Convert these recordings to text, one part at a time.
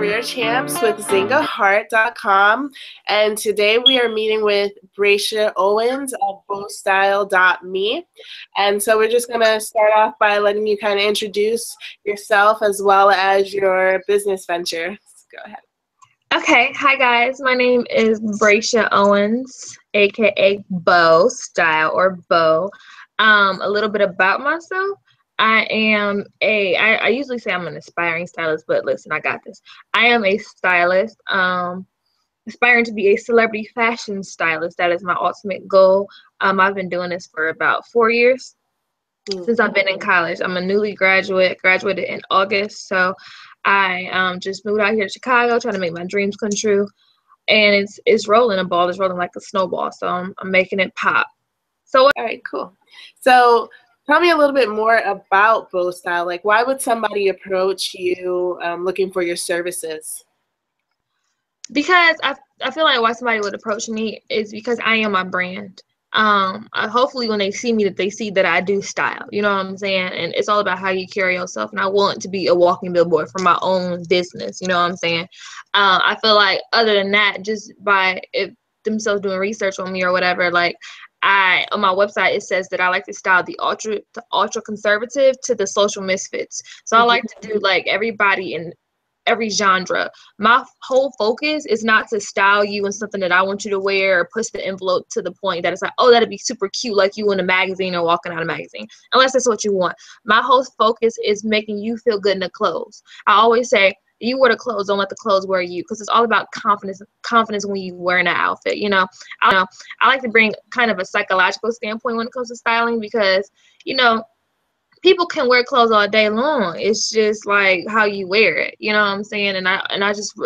Career Champs with ZyngaHeart.com, and today we are meeting with Braisha Owens of BowStyle.me. And so we're just going to start off by letting you kind of introduce yourself as well as your business venture. Go ahead. Okay, hi guys. My name is Braisha Owens, aka Bow Style or Bow. A little bit about myself. I usually say I'm an aspiring stylist, but listen, I got this. I am a stylist, aspiring to be a celebrity fashion stylist. That is my ultimate goal. I've been doing this for about 4 years since I've been in college. I'm a newly graduated in August, so I just moved out here to Chicago, trying to make my dreams come true, and it's rolling. A ball is rolling like a snowball, so I'm making it pop. So all right, cool. So tell me a little bit more about Bow Style. Like, why would somebody approach you looking for your services? Because I feel like why somebody would approach me is because I am my brand. Hopefully when they see me, that they see that I do style, you know what I'm saying? And it's all about how you carry yourself, and I want to be a walking billboard for my own business, you know what I'm saying? I feel like other than that, just by themselves doing research on me or whatever, like on my website it says that I like to style the ultra conservative to the social misfits. So I like to do like everybody in every genre. My whole focus is not to style you in something that I want you to wear or push the envelope to the point that it's like, oh, that'd be super cute, like you in a magazine or walking out of a magazine, unless that's what you want. My whole focus is making you feel good in the clothes. I always say, you wear the clothes, don't let the clothes wear you, because it's all about confidence when you wearing an outfit. I like to bring kind of a psychological standpoint when it comes to styling, because people can wear clothes all day long. It's just like how you wear it. You know what I'm saying? And I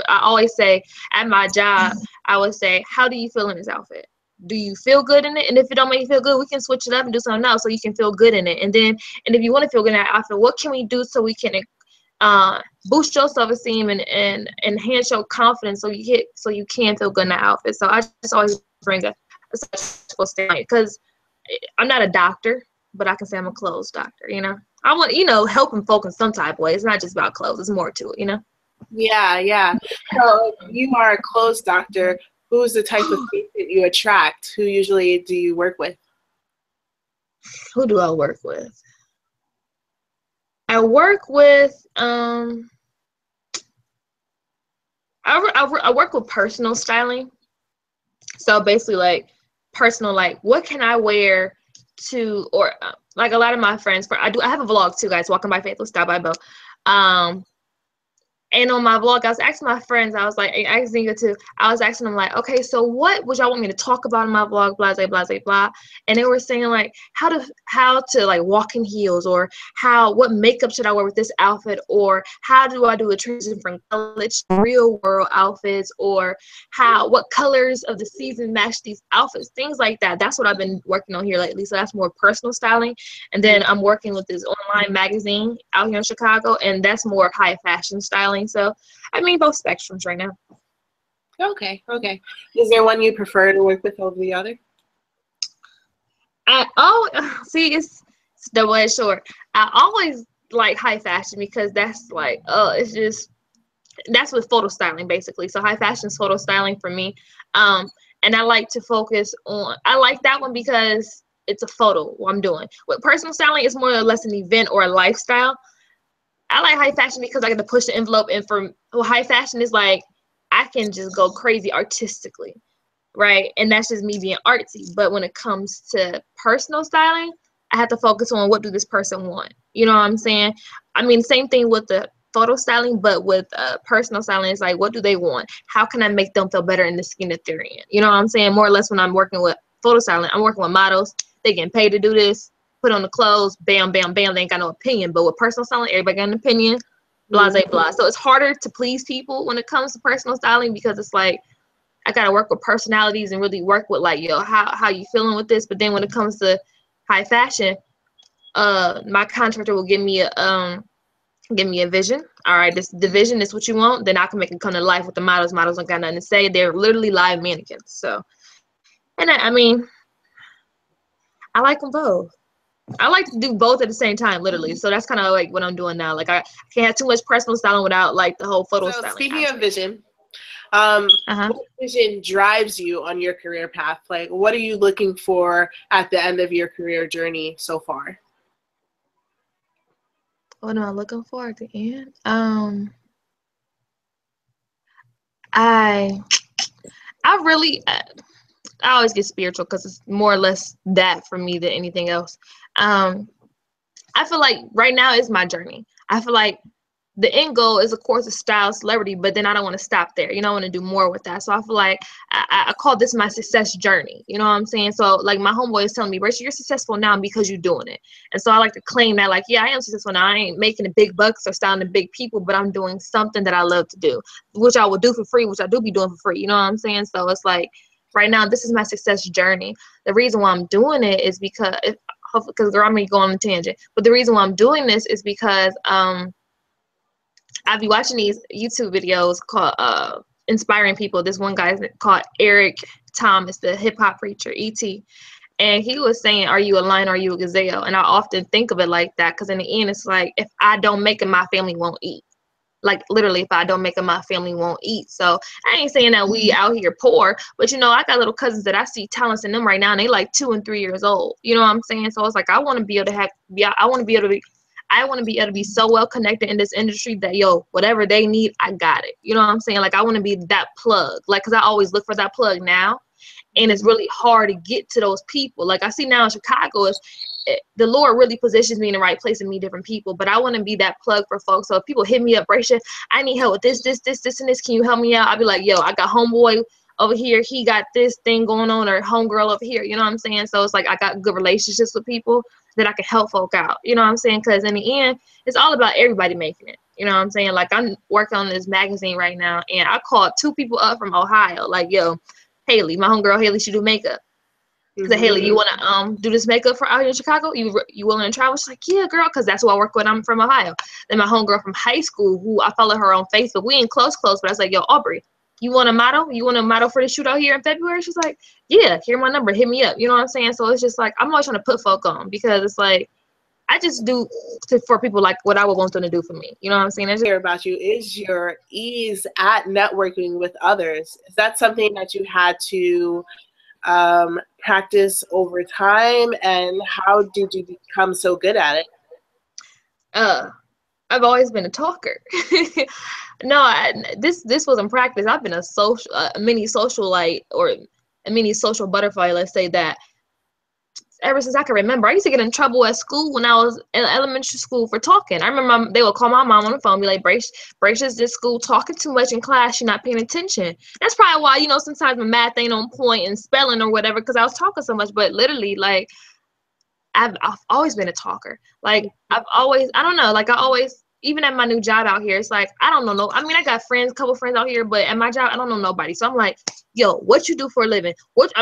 always say at my job, I would say, how do you feel in this outfit? Do you feel good in it? And if it don't make you feel good, we can switch it up and do something else so you can feel good in it. And if you want to feel good in that outfit, what can we do so we can boost your self-esteem and enhance your confidence so you can feel good in that outfit? So I just always bring a psychological standpoint, because I'm not a doctor, but I can say I'm a clothes doctor, I want, helping folk in some type of way. It's not just about clothes. It's more to it, Yeah. So you are a clothes doctor. Who's the type of patient you attract? Who usually do you work with? Who do I work with? I work with, I work with personal styling. So basically like personal, like what can I wear to, or like a lot of my friends, I have a vlog too, guys, Walking by Faith with Style by Bo. And on my vlog, I was asking my friends, I was like, I asked Zinga too, I was asking them like, okay, so what would y'all want me to talk about in my vlog, blah, blah, blah, blah. And they were saying like, how to like walk in heels, or what makeup should I wear with this outfit, or how do I do a transition from college to real world outfits, or what colors of the season match these outfits, things like that. That's what I've been working on here lately. So that's more personal styling. And then I'm working with this online magazine out here in Chicago, and that's more high fashion styling. So I mean both spectrums right now. Okay. Is there one you prefer to work with over the other? See, it's double-edged sword. I always like high fashion, because that's like, that's with photo styling basically. So high fashion is photo styling for me. And I like to focus on, I like that one because it's a photo I'm doing. With personal styling, it's more or less an event or a lifestyle. I like high fashion because I get to push the envelope, and high fashion is like, I can just go crazy artistically, right? And that's just me being artsy. But when it comes to personal styling, I have to focus on what do this person want. You know what I'm saying? I mean, same thing with the photo styling, but with personal styling, it's like, what do they want? How can I make them feel better in the skin that they're in? You know what I'm saying? More or less when I'm working with photo styling, I'm working with models. They getting paid to do this. Put on the clothes, bam, bam, bam. They ain't got no opinion. But with personal styling, everybody got an opinion, blah, blah, blah. So it's harder to please people when it comes to personal styling, because it's like, I got to work with personalities and really work with like, how you feeling with this? But then when it comes to high fashion, my contractor will give me a vision. All right, the vision is what you want. Then I can make it come to life with the models. Models don't got nothing to say. They're literally live mannequins. So, and I mean, I like them both. I like to do both at the same time, literally. So that's kind of like what I'm doing now. Like I can't have too much personal styling without like the whole photo So styling speaking of aspect. vision, Uh-huh. what vision drives you on your career path? Like, what are you looking for at the end of your career journey so far? What am I looking for at the end? I I really I always get spiritual because it's more or less that for me than anything else. Um, I feel like right now is my journey. I feel like the end goal is, of course, a style celebrity, but then I don't want to stop there. You know, I want to do more with that. So I feel like I call this my success journey. You know what I'm saying? So like my homeboy is telling me, Braisha, you're successful now because you're doing it. And so I like to claim that, like, yeah, I am successful now. I ain't making the big bucks or styling the big people, but I'm doing something that I love to do, which I will do for free, which I do be doing for free. You know what I'm saying? So it's like right now, this is my success journey. The reason why I'm doing it is because, hopefully, because girl, I'm gonna go on a tangent. But the reason why I'm doing this is because I be watching these YouTube videos called Inspiring People. This one guy called Eric Thomas, the hip hop preacher, ET. And he was saying, are you a lion or are you a gazelle? And I often think of it like that because in the end, it's like, if I don't make it, my family won't eat. Like literally, if I don't make it, my family won't eat. So I ain't saying that we out here poor, but you know, I got little cousins that I see talents in them right now, and they like 2 and 3 years old. You know what I'm saying? So it's like I want to be able to I want to be able to be I want to be able to be so well connected in this industry that, yo, whatever they need, I got it. You know what I'm saying? Like, I want to be that plug. Like, because I always look for that plug now. And it's really hard to get to those people. Like, I see now in Chicago, the Lord really positions me in the right place and meet different people. But I want to be that plug for folks. So if people hit me up, Braisha, I need help with this, and this. Can you help me out? I'll be like, yo, I got homeboy over here. He got this thing going on, or homegirl over here. You know what I'm saying? So it's like I got good relationships with people that I can help folk out. You know what I'm saying? Because in the end, it's all about everybody making it. You know what I'm saying? Like, I'm working on this magazine right now, and I called 2 people up from Ohio. Like, yo, Haley, my homegirl Haley, she do makeup. I said, Haley, you want to do this makeup for out here in Chicago? You willing to travel? She's like, yeah, girl, because that's who I work with. I'm from Ohio. Then my homegirl from high school, who I follow her on Facebook, we ain't close, but I was like, yo, Aubrey, you want a model? You want a model for the shoot out here in February? She's like, yeah, here's my number. Hit me up. You know what I'm saying? So it's just like, I'm always trying to put folk on because it's like, I just do for people like what I would want them to do for me. You know what I'm saying? Hear about you is your ease at networking with others. Is that something that you had to practice over time, and how did you become so good at it? I've always been a talker. No, this wasn't practice. I've been a mini socialite or a mini social butterfly. Let's say that ever since I can remember. I used to get in trouble at school when I was in elementary school for talking. I remember they would call my mom on the phone and be like, Braisha's this school talking too much in class. She's not paying attention. That's probably why, you know, sometimes my math ain't on point and spelling or whatever because I was talking so much. But literally, like, I've always been a talker. Like, I don't know, like, even at my new job out here, it's like, I don't know. I mean, I got couple friends out here, but at my job, I don't know nobody. So I'm like, yo, what you do for a living? What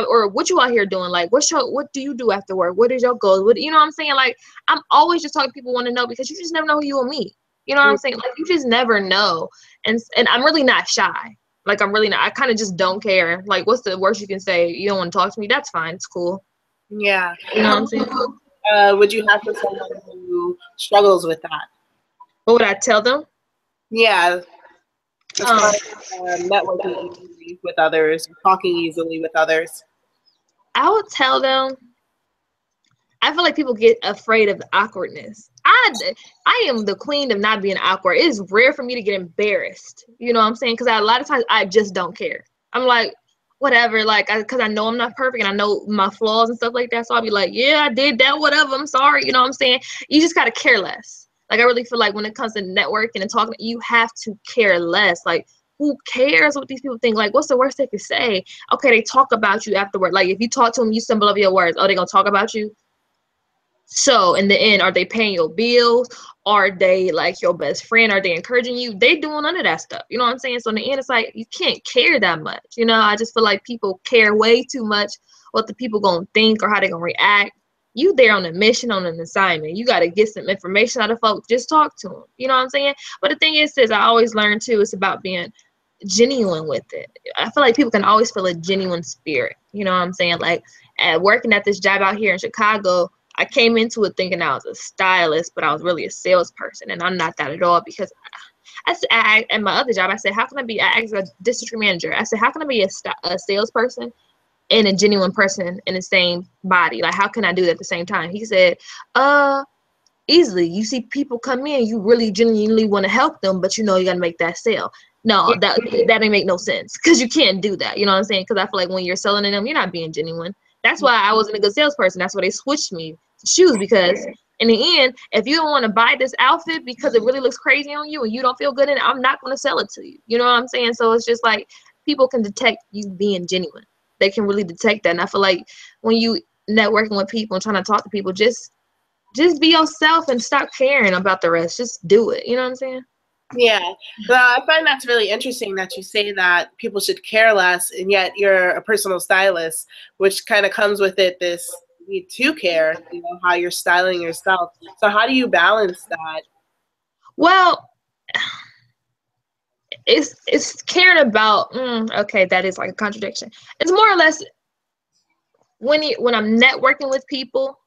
you out here doing? Like, what do you do after work? What is your goal? You know what I'm saying? Like, I'm always just talking to people want to know because you just never know who you will meet. You know what I'm saying? Like, you just never know. And I'm really not shy. Like, I'm really not. I kind of just don't care. Like, what's the worst you can say? You don't want to talk to me? That's fine. It's cool. Yeah. You know what I'm saying? Would you have for someone who struggles with that? What would I tell them? Yeah. Networking easily with others, talking easily with others. I would tell them, I feel like people get afraid of the awkwardness. I am the queen of not being awkward. It is rare for me to get embarrassed. You know what I'm saying? Because a lot of times I just don't care. I'm like, whatever, like, because I know I'm not perfect and I know my flaws and stuff like that. So I'll be like, yeah, I did that, whatever. I'm sorry. You know what I'm saying? You just got to care less. Like, I really feel like when it comes to networking and talking, you have to care less. Like, who cares what these people think? Like, what's the worst they could say? Okay, they talk about you afterward. Like, if you talk to them, you stumble over your words. Oh, they going to talk about you? So in the end, are they paying your bills? Are they like your best friend? Are they encouraging you? They doing none of that stuff. You know what I'm saying? So in the end, it's like you can't care that much. You know, I just feel like people care way too much what the people gonna think or how they gonna react. You there on a mission, on an assignment. You got to get some information out of folks. Just talk to them. You know what I'm saying? But the thing is, I always learn too, it's about being genuine with it. I feel like people can always feel a genuine spirit. You know what I'm saying? Like, working at this job out here in Chicago, I came into it thinking I was a stylist, but I was really a salesperson, and I'm not that at all. Because at my other job, I said, how can I be? I asked a district manager. I said, how can I be a salesperson and a genuine person in the same body? Like, how can I do that at the same time? He said, easily. You see people come in, you really genuinely want to help them, but you got to make that sale. No, that ain't make no sense, because you can't do that. You know what I'm saying? Because I feel like when you're selling to them, you're not being genuine. That's why I wasn't a good salesperson. That's why they switched me to shoes, because in the end, if you don't want to buy this outfit because it really looks crazy on you and you don't feel good in it, I'm not going to sell it to you. You know what I'm saying? So it's just like, people can detect you being genuine. They can really detect that. And I feel like when you networking with people and trying to talk to people, just be yourself and stop caring about the rest. Just do it. You know what I'm saying? Yeah. Well, I find that's really interesting that you say that people should care less, and yet you're a personal stylist, which kind of comes with it, this need to care, how you're styling yourself. So how do you balance that? Well, it's caring about, okay, that is like a contradiction. It's more or less, when I'm networking with people,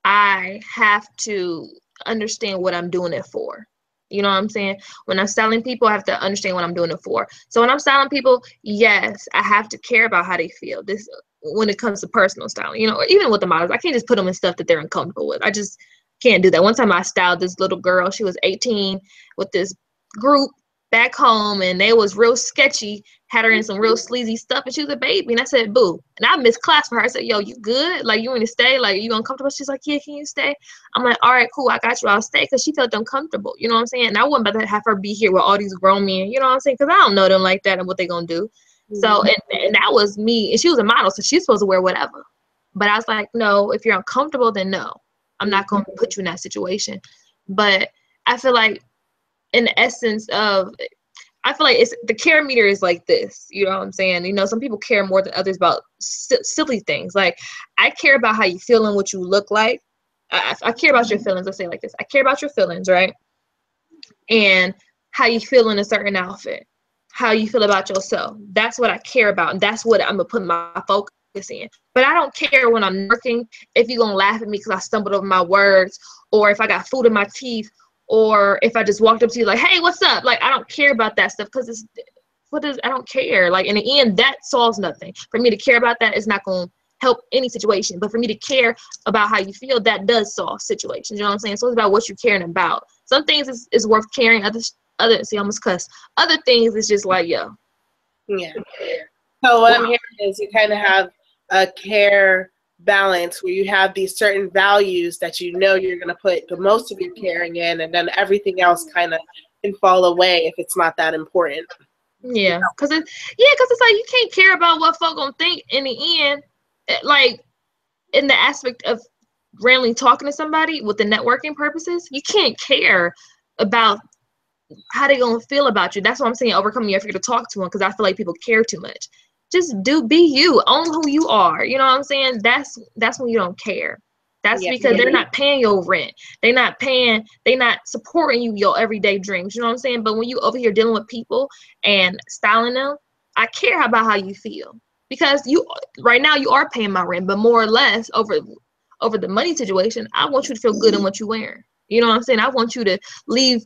I have to understand what I'm doing it for. You know what I'm saying? When I'm styling people, I have to understand what I'm doing it for. So when I'm styling people, yes, I have to care about how they feel. This, when it comes to personal styling, even with the models, I can't just put them in stuff that they're uncomfortable with. I just can't do that. One time I styled this little girl. She was 18 with this group back home, and they was real sketchy, had her in some real sleazy stuff, and she was a baby. And I said, boo. And I missed class for her. I said, yo, you good? Like, you want to stay? Like, you uncomfortable? She's like, yeah, can you stay? I'm like, all right, cool, I got you, I'll stay. Because she felt uncomfortable. You know what I'm saying? And I wasn't about to have her be here with all these grown men. You know what I'm saying? Because I don't know them like that and what they going to do. So, and that was me. And she was a model, so she's supposed to wear whatever. But I was like, no, if you're uncomfortable, then no. I'm not going to put you in that situation. But I feel like, in the essence of, I feel like the care meter is like this. You know what I'm saying? Some people care more than others about silly things. Like, I care about how you feel and what you look like. I care about your feelings. Let's say it like this. I care about your feelings, right? And how you feel in a certain outfit. How you feel about yourself. That's what I care about. And that's what I'm going to put my focus in. But I don't care when I'm working if you're going to laugh at me because I stumbled over my words, or if I got food in my teeth, or if I just walked up to you like, hey, what's up? Like, I don't care about that stuff, because I don't care. Like, in the end, that solves nothing. For me to care about that is not going to help any situation. But for me to care about how you feel, that does solve situations. You know what I'm saying? So it's about what you're caring about. Some things is worth caring. See, I almost cuss. Other things is just like, yo. Yeah. So what I'm hearing is you kind of have a care balance where you have these certain values that you're going to put the most of your caring in, and then everything else kind of can fall away if it's not that important. Yeah, because it's like, you can't care about what folk gonna think in the end. Like, in the aspect of randomly talking to somebody with the networking purposes, you can't care about how they gonna feel about you. That's what I'm saying, overcoming your fear to talk to them, because I feel like people care too much. Just be you, own who you are. You know what I'm saying? That's when you don't care. That's because they're not paying your rent. They're not supporting you, your everyday dreams. You know what I'm saying? But when you over here dealing with people and styling them, I care about how you feel, because right now you are paying my rent, but more or less over the money situation, I want you to feel good in what you're wearing. You know what I'm saying? I want you to leave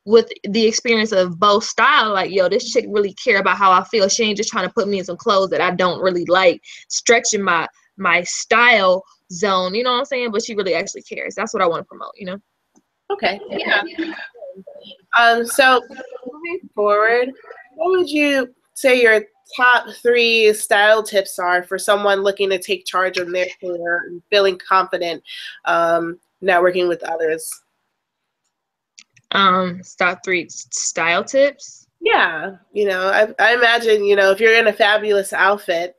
with the experience of both style, like, yo, this chick really care about how I feel. She ain't just trying to put me in some clothes that I don't really like, stretching my style zone, you know what I'm saying? But she really actually cares. That's what I want to promote, Okay. Yeah. So moving forward, what would you say your top 3 style tips are for someone looking to take charge of their career and feeling confident networking with others? Top 3 style tips. Yeah, I imagine, if you're in a fabulous outfit,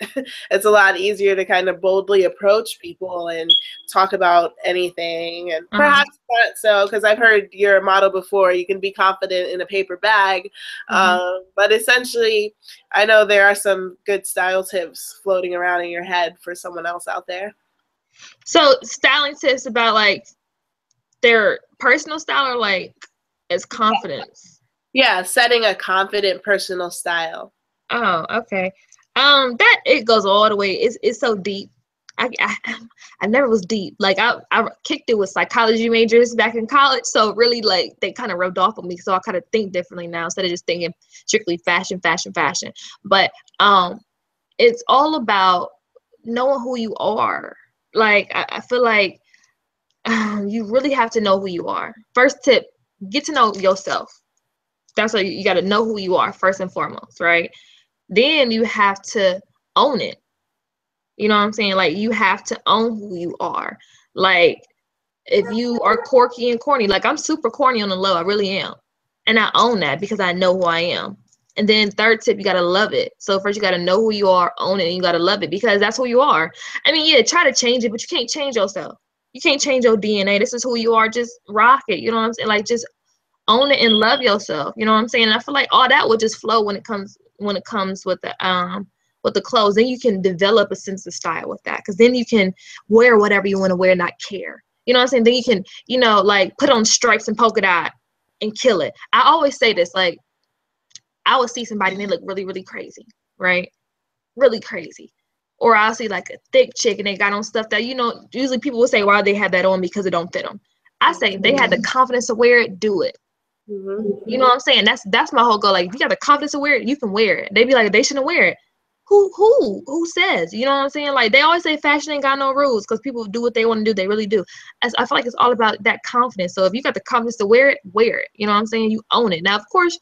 it's a lot easier to kind of boldly approach people and talk about anything. And perhaps not so, because I've heard you're a model before. You can be confident in a paper bag. But essentially, I know there are some good style tips floating around in your head for someone else out there. So styling tips about, like, their personal style, or like as confidence? Yeah, setting a confident personal style. Oh, okay. That, it goes all the way. It's so deep. I never was deep. Like I kicked it with psychology majors back in college, so really like they kind of rubbed off on me. So I kind of think differently now instead of just thinking strictly fashion. But it's all about knowing who you are. Like I feel like you really have to know who you are. First tip: get to know yourself. That's what you got to know who you are first and foremost, right? Then you have to own it. You know what I'm saying? Like you have to own who you are. Like if you are quirky and corny, like I'm super corny on the low, I really am. And I own that because I know who I am. And then third tip, you got to love it. So first you got to know who you are, own it, and you got to love it because that's who you are. I mean, yeah, try to change it, but you can't change yourself. You can't change your DNA. This is who you are. Just rock it. You know what I'm saying? Like just own it and love yourself. You know what I'm saying? And I feel like all that will just flow when it comes with the clothes. Then you can develop a sense of style with that, because then you can wear whatever you want to wear, not care. You know what I'm saying? Then you can, like put on stripes and polka dot and kill it. I always say this, like I would see somebody and they look really, really crazy, right? Really crazy. Or I'll see like a thick chick and they got on stuff that, usually people will say why they have that on because it don't fit them. I say if they had the confidence to wear it, do it. Mm-hmm. You know what I'm saying? That's my whole goal. Like if you got the confidence to wear it, you can wear it. They be like, they shouldn't wear it. Who says? You know what I'm saying? Like they always say fashion ain't got no rules because people do what they want to do. They really do. I feel like it's all about that confidence. So if you got the confidence to wear it, wear it. You know what I'm saying? You own it. Now, of course,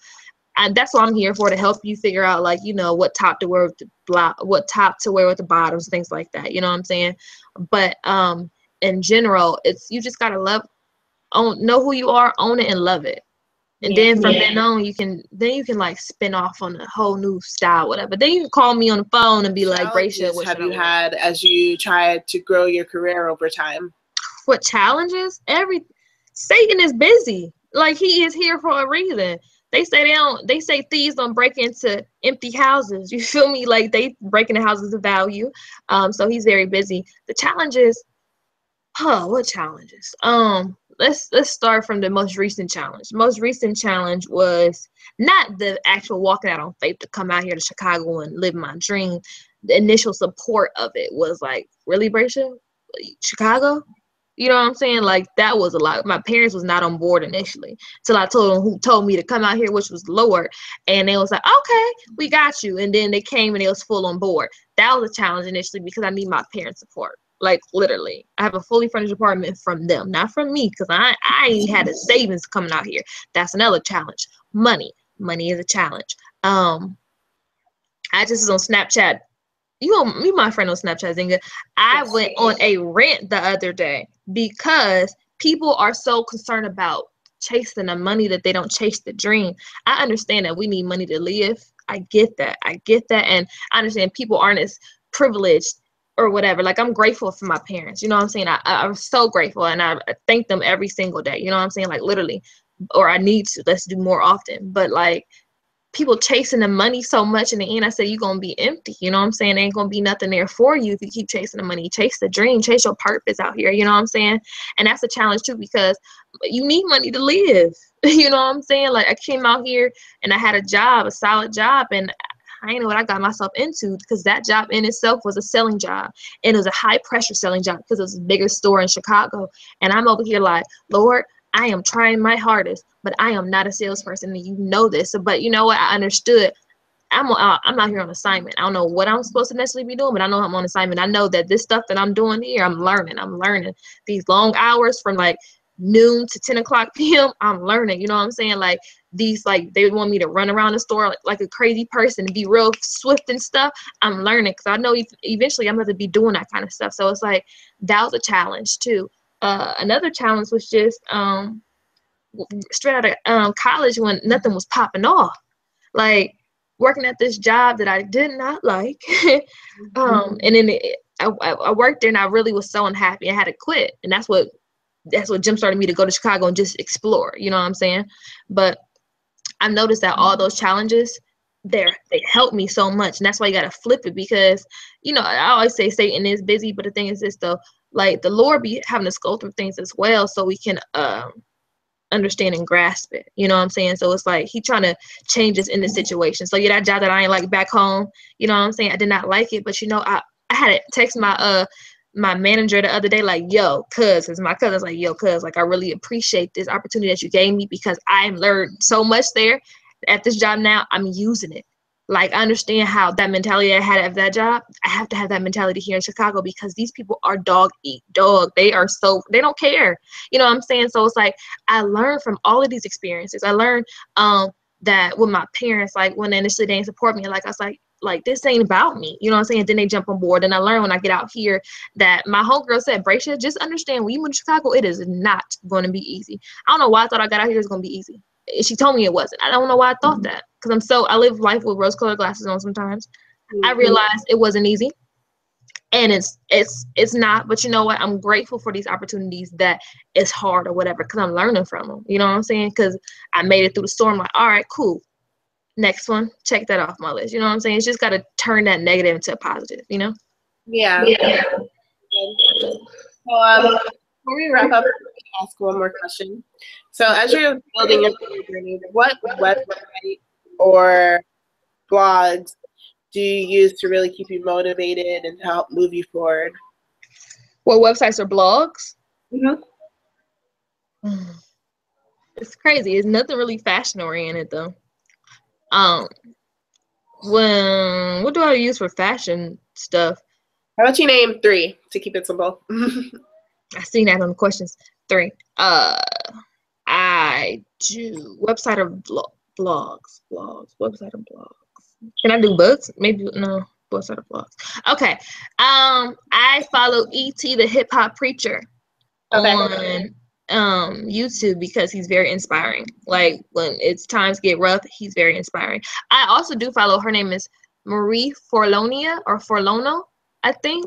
and that's what I'm here for, to help you figure out, like, what top to wear with what top to wear with the bottoms, things like that. You know what I'm saying? But in general, you just gotta know who you are, own it, and love it. And then from then on, you can like spin off on a whole new style, whatever. Then you can call me on the phone and be like, Braisha, what have you had as you try to grow your career over time? What challenges? Satan is busy. Like he is here for a reason. They say thieves don't break into empty houses. You feel me? Like they break into houses of value. So he's very busy. The challenges, what challenges? Let's start from the most recent challenge. The most recent challenge was not the actual walking out on faith to come out here to Chicago and live my dream. The initial support of it was like, really, Braisha? Chicago? You know what I'm saying? Like that was a lot. My parents was not on board initially till I told them who told me to come out here, which was Lord. And they was like, okay, we got you. And then they came and they was full on board. That was a challenge initially because I need my parents' support. Like literally, I have a fully furnished apartment from them, not from me, because I ain't had a savings coming out here. That's another challenge. Money is a challenge. I just was on Snapchat. You my friend on Snapchat, Zinga. I went on a rant the other day because people are so concerned about chasing the money that they don't chase the dream. I understand that we need money to live. I get that. And I understand people aren't as privileged or whatever. Like I'm grateful for my parents. You know what I'm saying? I'm so grateful and I thank them every single day. You know what I'm saying? Like literally, or I need to. Let's do more often. But like, people chasing the money so much in the end, I said you're gonna be empty. You know what I'm saying? There ain't gonna be nothing there for you if you keep chasing the money. Chase the dream, chase your purpose out here. You know what I'm saying? And that's a challenge too, because you need money to live. You know what I'm saying? Like I came out here and I had a solid job, and I didn't know what I got myself into, because that job in itself was a selling job, and it was a high pressure selling job because it was the biggest store in Chicago. And I'm over here like, Lord, I am trying my hardest, but I am not a salesperson, and you know this. But you know what? I understood. I'm out here on assignment. I don't know what I'm supposed to necessarily be doing, but I know I'm on assignment. I know that this stuff that I'm doing here, I'm learning these long hours from like noon to 10 o'clock p.m. I'm learning. You know what I'm saying? Like these, like they want me to run around the store like a crazy person and be real swift and stuff. I'm learning because I know eventually I'm going to be doing that kind of stuff. So it's like that was a challenge too. Another challenge was just straight out of college when nothing was popping off, like working at this job that I did not like. And then I worked there and I really was so unhappy. I had to quit, and that's what jump started me to go to Chicago and just explore. You know what I'm saying? But I've noticed that all those challenges, they help me so much, and that's why you gotta flip it, because I always say Satan is busy, but the thing is this though, like the Lord be having to go through things as well so we can understand and grasp it. You know what I'm saying? So it's like he trying to change us in the situation. So yeah, that job that I ain't like back home, you know what I'm saying, I did not like it, but I had to text my my manager the other day, like, yo, cuz my cousin's like, yo, cuz, like, I really appreciate this opportunity that you gave me because I learned so much there at this job now. I'm using it. Like, I understand how that mentality I had at that job, I have to have that mentality here in Chicago because these people are dog eat dog. They don't care. You know what I'm saying? So it's like, I learned from all of these experiences. I learned that with my parents, like, when initially they didn't support me, like, I was like, this ain't about me. You know what I'm saying? Then they jump on board. And I learned when I get out here that my homegirl said, Braisha, just understand when you move to Chicago, it is not going to be easy. I don't know why I thought I got out here it was going to be easy. She told me it wasn't. I don't know why I thought that because I live life with rose-colored glasses on sometimes. I realized it wasn't easy, and it's not. But you know what? I'm grateful for these opportunities that it's hard or whatever because I'm learning from them. You know what I'm saying? Because I made it through the storm. Like, all right, cool. Next one, check that off my list. You know what I'm saying? It's just got to turn that negative into a positive. You know? Yeah. So before we wrap up, ask one more question. So as you're building your career journey, what website or blogs do you use to really keep you motivated and help move you forward? What websites or blogs? Mm-hmm. It's crazy. It's nothing really fashion oriented though. What do I use for fashion stuff? How about you name 3 to keep it simple? I seen that on the questions. 3. I do website or blogs. Website or blogs. Can I do books? Maybe no. Website or blogs. Okay. I follow E.T. the Hip Hop Preacher on YouTube because he's very inspiring. Like when it's times get rough, he's very inspiring. I also do follow. Her name is Marie Forlonia or Forlono, I think.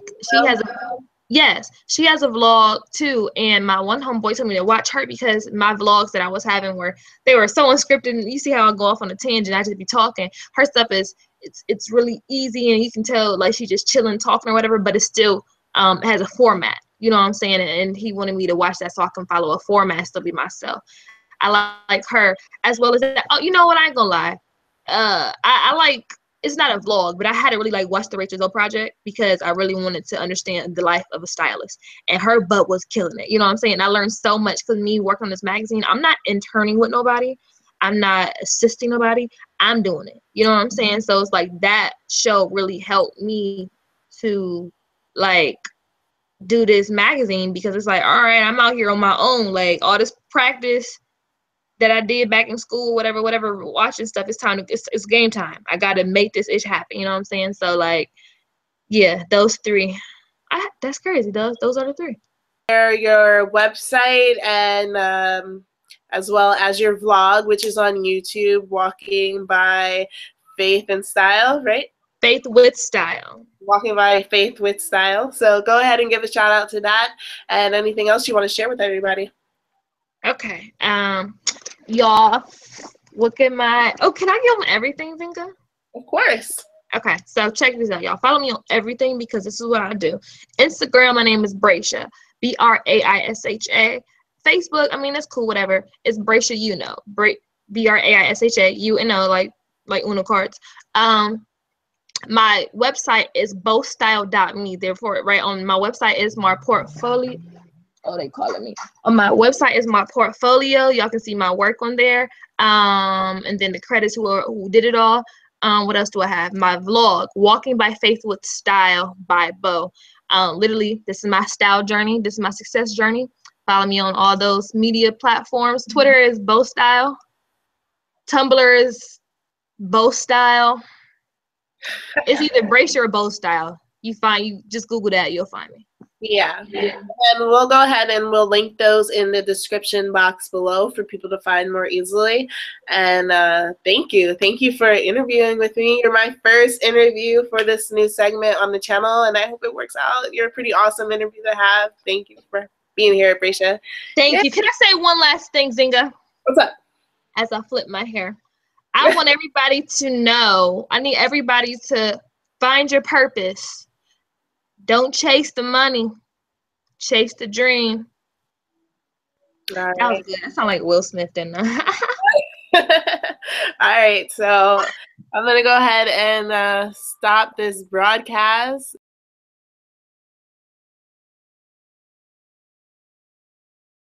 She has a vlog too, and my one homeboy told me to watch her because my vlogs that I was having they were so unscripted, and you see how I go off on a tangent, I just be talking. Her stuff it's really easy, and you can tell like she's just chilling, talking or whatever, but it still has a format. You know what I'm saying? And he wanted me to watch that so I can follow a format and still be myself. I like her as well as that. Oh, you know what? I ain't gonna lie. I like. It's not a vlog, but I had to really like watch the Rachel Zoe project because I really wanted to understand the life of a stylist, and her butt was killing it. You know what I'm saying? I learned so much because me working on this magazine, I'm not interning with nobody. I'm not assisting nobody. I'm doing it. You know what I'm saying? So it's like that show really helped me to like do this magazine because it's like, all right, I'm out here on my own. Like all this practice that I did back in school, whatever, watching stuff, it's game time. I got to make this ish happen. You know what I'm saying? So like, yeah, those 3. That's crazy. Those are the 3. Your website and as well as your vlog, which is on YouTube, Walking by Faith and Style, right? Faith with Style. Walking by Faith with Style. So go ahead and give a shout out to that and anything else you want to share with everybody. Okay. Y'all, look at my. Oh, can I give them everything, Zinga? Of course. Okay, so check this out, y'all. Follow me on everything because this is what I do. Instagram, my name is Braisha, Braisha. Facebook, I mean, that's cool, whatever. It's Braisha, you know, Braisha, you know, like Uno cards. My website is bothstyle.me. Therefore, right on my website is my portfolio. Oh, they calling me. On my website is my portfolio. Y'all can see my work on there. And then the credits who did it all. What else do I have? My vlog, Walking by Faith with Style by Bo. Literally, this is my style journey. This is my success journey. Follow me on all those media platforms. Twitter is Bo Style. Tumblr is Bo Style. It's either Braisha or Bo Style. You just Google that, you'll find me. Yeah. And we'll go ahead and we'll link those in the description box below for people to find more easily. And thank you for interviewing with me. You're my first interview for this new segment on the channel, and I hope it works out. You're a pretty awesome interview to have. Thank you for being here, Braisha. Thank you. Can I say one last thing, Zinga? What's up? As I flip my hair, I want everybody to know, I need everybody to find your purpose. Don't chase the money. Chase the dream. Right. That was good. That sounded like Will Smith, didn't I? All right. So I'm going to go ahead and stop this broadcast.